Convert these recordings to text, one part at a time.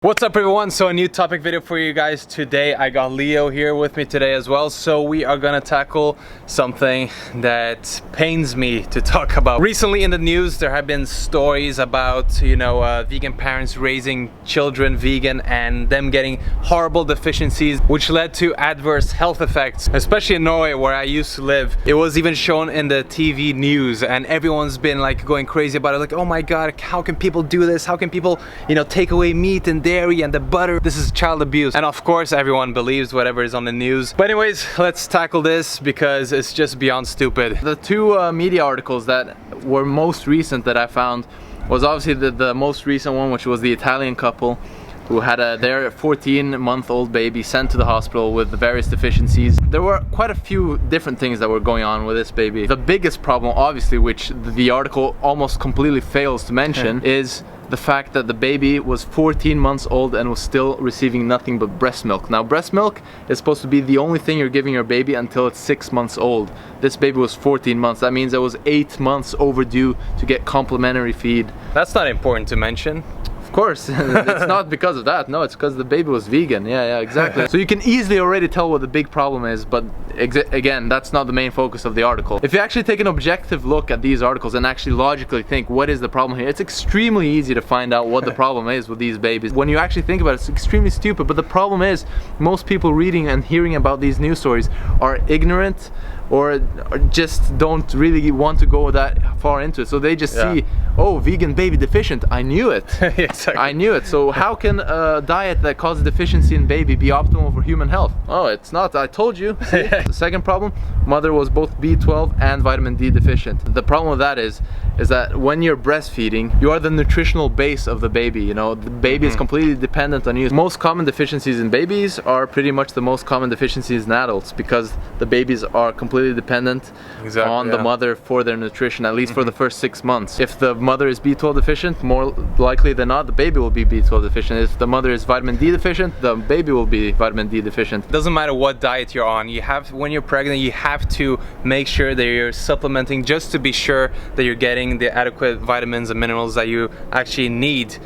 What's up everyone? So a new topic video for you guys today. I got Leo here with me today as well. So we are gonna tackle something that pains me to talk about. Recently in the news there have been stories about, vegan parents raising children vegan and them getting horrible deficiencies which led to adverse health effects, especially in Norway where I used to live. It was even shown in the TV news and everyone's been like going crazy about it, like, oh my god, how can people do this? How can people, take away meat and dairy and the butter? This is child abuse. And of course everyone believes whatever is on the news. But anyways, let's tackle this because it's just beyond stupid. The two media articles that were most recent that I found was obviously the most recent one, which was the Italian couple who had their 14-month-old baby sent to the hospital with various deficiencies. There were quite a few different things that were going on with this baby. The biggest problem, obviously, which the article almost completely fails to mention, is the fact that the baby was 14 months old and was still receiving nothing but breast milk. Now, breast milk is supposed to be the only thing you're giving your baby until it's 6 months old. This baby was 14 months. That means it was 8 months overdue to get complementary feed. That's not important to mention. Of course, it's not because of that. No, it's because the baby was vegan. Yeah, exactly. So you can easily already tell what the big problem is, but again, that's not the main focus of the article. If you actually take an objective look at these articles and actually logically think, what is the problem here? It's extremely easy to find out what the problem is with these babies. When you actually think about it, it's extremely stupid, but the problem is most people reading and hearing about these news stories are ignorant or just don't really want to go that far into it. So they just see, oh, vegan baby deficient, I knew it. Exactly. I knew it. So how can a diet that causes deficiency in baby be optimal for human health? Oh, it's not. I told you. The second problem, mother was both B12 and vitamin D deficient. The problem with that is that when you're breastfeeding, you are the nutritional base of the baby. The baby is completely dependent on you. Most common deficiencies in babies are pretty much the most common deficiencies in adults because the babies are completely dependent on the mother for their nutrition, at least for the first 6 months. If the mother is B12 deficient, more likely than not, the baby will be B12 deficient. If the mother is vitamin D deficient, the baby will be vitamin D deficient. It doesn't matter what diet you're on. When you're pregnant, you have to make sure that you're supplementing just to be sure that you're getting the adequate vitamins and minerals that you actually need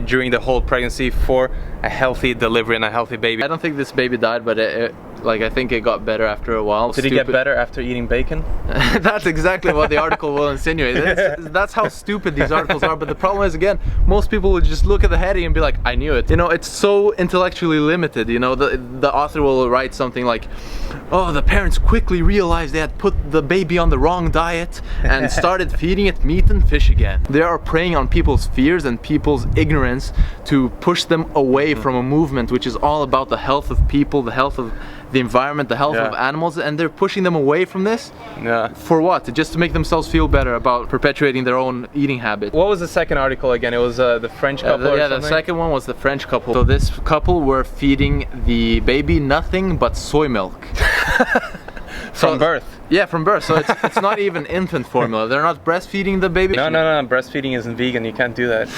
during the whole pregnancy for a healthy delivery and a healthy baby. I don't think this baby died, but I think it got better after a while. Did he get better after eating bacon? That's exactly what the article will insinuate. That's how stupid these articles are. But the problem is, again, most people will just look at the heading and be like, I knew it. It's so intellectually limited. The author will write something like, oh, the parents quickly realized they had put the baby on the wrong diet and started feeding it meat and fish again. They are preying on people's fears and people's ignorance to push them away from a movement which is all about the health of people, the health of the environment, the health of animals, and they're pushing them away from this. For what? Just to make themselves feel better about perpetuating their own eating habit. What was the second article again? It was the French couple or something? The second one was the French couple. So this couple were feeding the baby nothing but soy milk. From birth? Yeah, from birth. So it's not even infant formula. They're not breastfeeding the baby. No. Breastfeeding isn't vegan. You can't do that.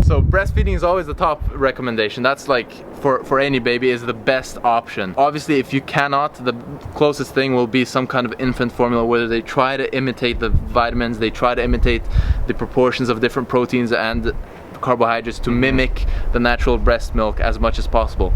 So breastfeeding is always the top recommendation. That's like for any baby is the best option. Obviously, if you cannot, the closest thing will be some kind of infant formula where they try to imitate the vitamins, they try to imitate the proportions of different proteins and carbohydrates to mimic the natural breast milk as much as possible.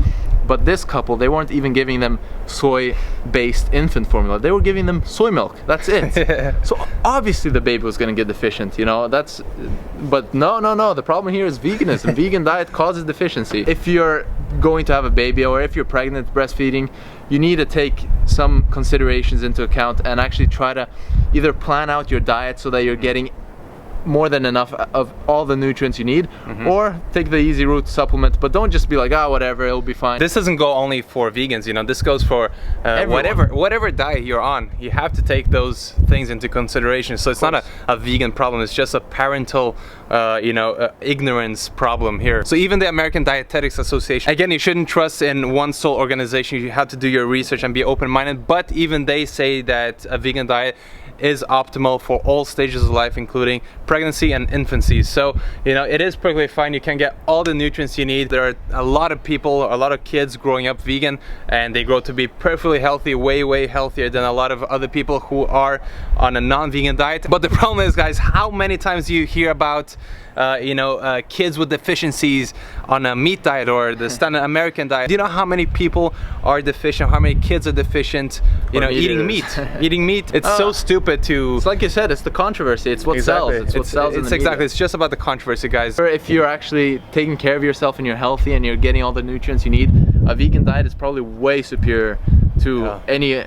But this couple, they weren't even giving them soy-based infant formula. They were giving them soy milk. That's it. So obviously the baby was going to get deficient, But no. The problem here is veganism. Vegan diet causes deficiency. If you're going to have a baby or if you're pregnant breastfeeding, you need to take some considerations into account and actually try to either plan out your diet so that you're getting more than enough of all the nutrients you need, or take the easy route, supplement, but don't just be like, whatever, it'll be fine. This doesn't go only for vegans, this goes for whatever diet you're on. You have to take those things into consideration. So it's not a vegan problem, it's just a parental ignorance problem here. So even the American Dietetics Association, again, you shouldn't trust in one sole organization. You have to do your research and be open-minded, but even they say that a vegan diet is optimal for all stages of life, including pregnancy and infancy. So, you know, it is perfectly fine. You can get all the nutrients you need. There are a lot of people, a lot of kids growing up vegan, and they grow to be perfectly healthy, way healthier than a lot of other people who are on a non-vegan diet. But the problem is, guys, how many times do you hear about kids with deficiencies on a meat diet or the standard American diet? Do you know how many people are deficient, how many kids are deficient, eating meat? Eating meat, it's so stupid to... It's like you said, it's the controversy, it's what sells, it's what sells in the media. It's just about the controversy, guys. If you're actually taking care of yourself and you're healthy and you're getting all the nutrients you need, a vegan diet is probably way superior to any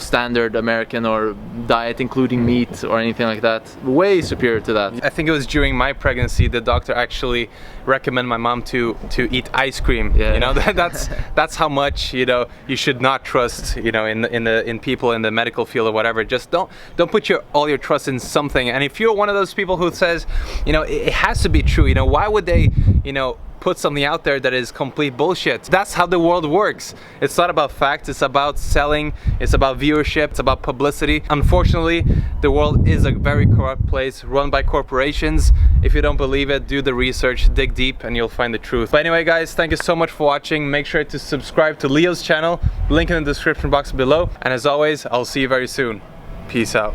standard American or diet including meat or anything like that. Way superior to that. I think it was during my pregnancy the doctor actually recommended my mom to eat ice cream. That's how much you should not trust in people in the medical field or whatever. Just don't put all your trust in something. And if you're one of those people who says it has to be true, why would they put something out there that is complete bullshit? That's how the world works. It's not about facts, it's about selling, it's about viewership, it's about publicity. Unfortunately, the world is a very corrupt place run by corporations. If you don't believe it, do the research, dig deep, and you'll find the truth. But anyway, guys, thank you so much for watching. Make sure to subscribe to Leo's channel, link in the description box below. And as always, I'll see you very soon. Peace out.